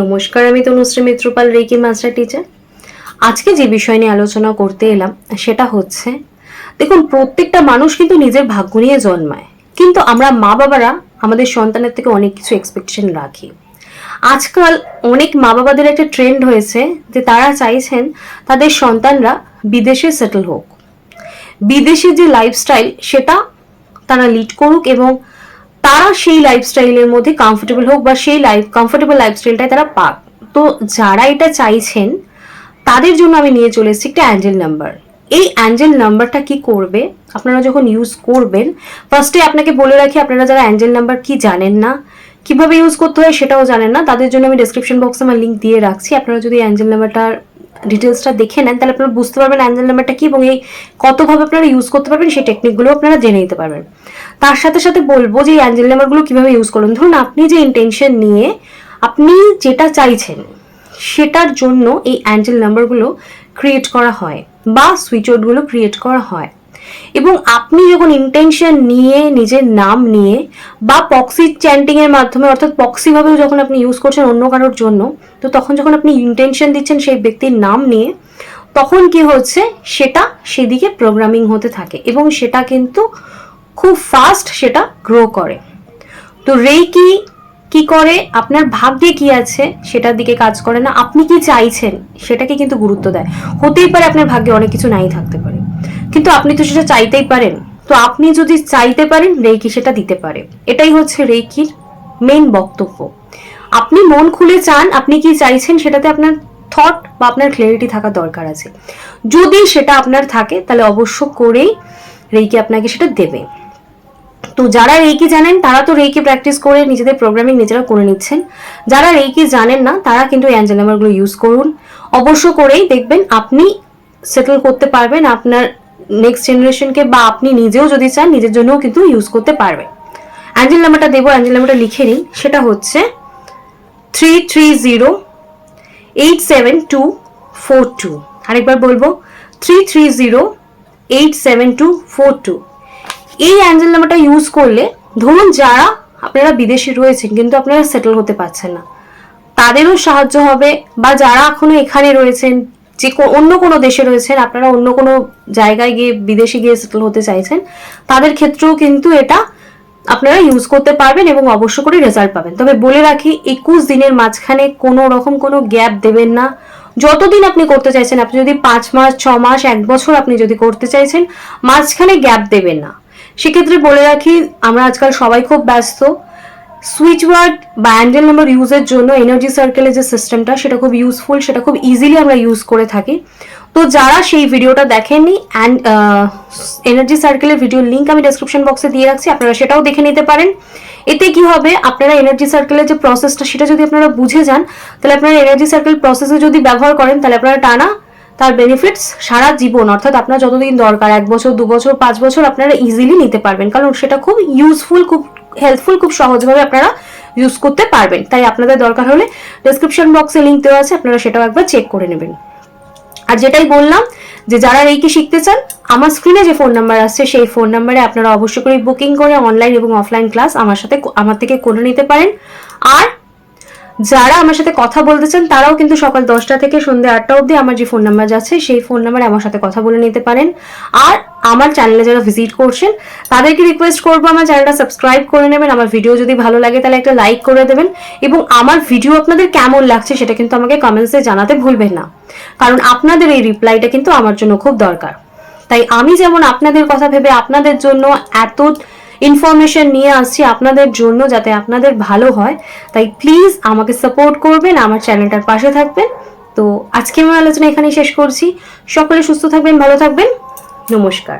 নমস্কার, আমি Tanushree Mitrapal, reiki master teacher. আজকে যে বিষয় নিয়ে আলোচনা করতে এলাম সেটা হচ্ছে, দেখুন, প্রত্যেকটা মানুষ কিন্তু নিজের ভাগ্য নিয়ে জন্মায়, কিন্তু আমরা মা বাবারা আমাদের সন্তানের থেকে অনেক কিছু এক্সপেকটেশন রাখি। আজকাল অনেক মা বাবাদের একটা ট্রেন্ড হয়েছে যে তারা চাইছেন তাদের সন্তানরা বিদেশে সেটেল হোক, বিদেশে যে লাইফস্টাইল সেটা তারা লিড করুক এবং তারা সেই লাইফস্টাইলের মধ্যে কমফোর্টেবল হোক বা সেই কমফোর্টেবল লাইফস্টাইলটাই তারা পাক। তো যারা এটা চাইছেন তাদের জন্য আমি নিয়ে চলে এসেছি একটা অ্যাঞ্জেল নাম্বার। এই অ্যাঞ্জেল নাম্বারটা কি করবে, আপনারা যখন ইউজ করবেন, ফার্স্টে আপনাকে বলে রাখি, আপনারা যারা অ্যাঞ্জেল নাম্বার কি জানেন না, কিভাবে ইউজ করতে হয় সেটাও জানেন না, তাদের জন্য আমি ডেসক্রিপশন বক্সে আমার লিঙ্ক দিয়ে রাখছি। আপনারা যদি অ্যাঞ্জেল নাম্বারটার ডিটেলসটা দেখে নেন তাহলে আপনারা বুঝতে পারবেন অ্যাঞ্জেল নাম্বারটা কি এবং এই কতভাবে আপনারা ইউজ করতে পারবেন সেই টেকনিকগুলো আপনারা জেনে নিতে পারবেন। তার সাথে সাথে বলবো যে এই অ্যাঞ্জেল নাম্বারগুলো কিভাবে ইউজ করুন। ধরুন আপনি যে ইন্টেনশন নিয়ে আপনি যেটা চাইছেন সেটার জন্য এই অ্যাঞ্জেল নাম্বারগুলো ক্রিয়েট করা হয় বা সুইচ ওয়ার্ডগুলো ক্রিয়েট করা হয়, এবং আপনি যখন ইন্টেনশন নিয়ে নিজের নাম নিয়ে বা পক্সি চ্যান্টিং এর মাধ্যমে, অর্থাৎ পক্সি ভাবেও যখন আপনি ইউজ করছেন অন্য কারোর জন্য, তো তখন যখন আপনি ইন্টেনশন দিচ্ছেন সেই ব্যক্তির নাম নিয়ে, তখন কি হচ্ছে সেটা সেদিকে প্রোগ্রামিং হতে থাকে এবং সেটা কিন্তু খুব ফাস্ট সেটা গ্রো করে। তো রেকি কি করে, আপনার ভাগ্যে কি আছে সেটার দিকে কাজ করে না, আপনি কি চাইছেন সেটাকে কিন্তু গুরুত্ব দেয়। হতেই পারে আপনার ভাগ্যে অনেক কিছু নাই থাকতে পারে, কিন্তু আপনি তো সেটা চাইতেই পারেন। তো আপনি যদি চাইতে পারেন রেকি সেটা দিতে পারে। এটাই হচ্ছে রেকির মেইন বক্তব্য। আপনি মন খুলে চান, আপনি কি চাইছেন সেটাতে আপনার থট বা আপনার ক্লিয়ারিটি থাকা দরকার আছে। যদি সেটা আপনার থাকে তাহলে অবশ্য করেই রেকি আপনাকে সেটা দেবে। তো যারা রেকি জানেন তারা তো রেকি প্র্যাকটিস করে নিজেদের প্রোগ্রামিং নিজেরা করে নিচ্ছেন। যারা রেকি জানেন না তারা কিন্তু অ্যাঞ্জেল নাম্বারগুলো ইউজ করুন, অবশ্য করেই দেখবেন আপনি সেটেল করতে পারবেন আপনার নেক্সট জেনারেশনকে, বা আপনি নিজেও যদি চান নিজের জন্যও কিন্তু ইউজ করতে পারবেন। অ্যাঞ্জেল নাম্বারটা দেবো, অ্যাঞ্জেল নাম্বারটা লিখে নিন। সেটা হচ্ছে 3308724 আরেকবার বলবো 3308724। এই অ্যাঞ্জেল নাম্বারটা ইউজ করলে, ধরুন যারা আপনারা বিদেশি রয়েছেন কিন্তু আপনারা সেটেল হতে পারছেন না, তাদেরও সাহায্য হবে, বা যারা এখনো এখানে রয়েছেন, যে অন্য কোনো দেশে রয়েছেন, আপনারা অন্য কোনো জায়গায় গিয়ে বিদেশে গিয়ে সেটেল হতে চাইছেন, তাদের ক্ষেত্রেও কিন্তু এটা আপনারা ইউজ করতে পারবেন এবং অবশ্য করে রেজাল্ট পাবেন। তবে বলে রাখি, 21 দিনের মাঝখানে কোনো রকম কোনো গ্যাপ দেবেন না। যতদিন আপনি করতে চাইছেন, আপনি যদি 5 মাস 6 মাস 1 বছর আপনি যদি করতে চাইছেন, মাঝখানে গ্যাপ দেবেন না। সেক্ষেত্রে বলে রাখি, আমরা আজকাল সবাই খুব ব্যস্ত। সুইচ ওয়ার্ড বা অ্যাঞ্জেল নাম্বার ইউজের জন্য এনার্জি সার্কেলের যে সিস্টেমটা সেটা খুব ইউজফুল, সেটা খুব ইজিলি আমরা ইউজ করে থাকি। তো যারা সেই ভিডিওটা দেখেননি, এনার্জি সার্কেলের ভিডিওর লিঙ্ক আমি ডেসক্রিপশন বক্সে দিয়ে রাখছি, আপনারা সেটাও দেখে নিতে পারেন। এতে কি হবে, আপনারা এনার্জি সার্কেলের যে প্রসেসটা সেটা যদি আপনারা বুঝে যান, তাহলে আপনারা এনার্জি সার্কেল প্রসেসে যদি ব্যবহার করেন তাহলে আপনারা টানা তার বেনিফিটস সারা জীবন, অর্থাৎ আপনার যতদিন দরকার, 1 বছর 2 বছর 5 বছর আপনারা ইজিলি নিতে পারবেন, কারণ সেটা খুব ইউজফুল, খুব হেল্পফুল, খুব সহজভাবে আপনারা ইউজ করতে পারবেন। তাই আপনাদের দরকার হলে ডেসক্রিপশন বক্সে লিঙ্ক দেওয়া আছে, আপনারা সেটাও একবার চেক করে নেবেন। আর যেটাই বললাম যে যারা রেকি শিখতে চান, আমার স্ক্রিনে যে ফোন নাম্বার আসছে সেই ফোন নাম্বারে আপনারা অবশ্যই করে বুকিং করে অনলাইন এবং অফলাইন ক্লাস আমার থেকে করে নিতে পারেন। আর যারা আমার সাথে কথা বলতে চান তারাও কিন্তু সকাল 10টা থেকে সন্ধ্যে 8টা অবধি আমার যে ফোন নাম্বার যাচ্ছে সেই ফোন নাম্বারে আমার সাথে কথা বলে নিতে পারেন। আর আমার চ্যানেলে যারা ভিজিট করছেন তাদেরকে রিকোয়েস্ট করবো আমার চ্যানেলটা সাবস্ক্রাইব করে নেবেন। আমার ভিডিও যদি ভালো লাগে তাহলে একটা লাইক করে দেবেন, এবং আমার ভিডিও আপনাদের কেমন লাগছে সেটা কিন্তু আমাকে কমেন্টসে জানাতে ভুলবেন না, কারণ আপনাদের এই রিপ্লাইটা কিন্তু আমার জন্য খুব দরকার। তাই আমি যেমন আপনাদের কথা ভেবে আপনাদের জন্য এত ইনফরমেশন নিয়ে আসছি আপনাদের জন্য, যাতে আপনাদের ভালো হয়, তাই প্লিজ আমাকে সাপোর্ট করবেন, আমার চ্যানেলটার পাশে থাকবেন। তো আজকে আমার আলোচনা এখানেই শেষ করছি। সকলে সুস্থ থাকবেন, ভালো থাকবেন, নমস্কার।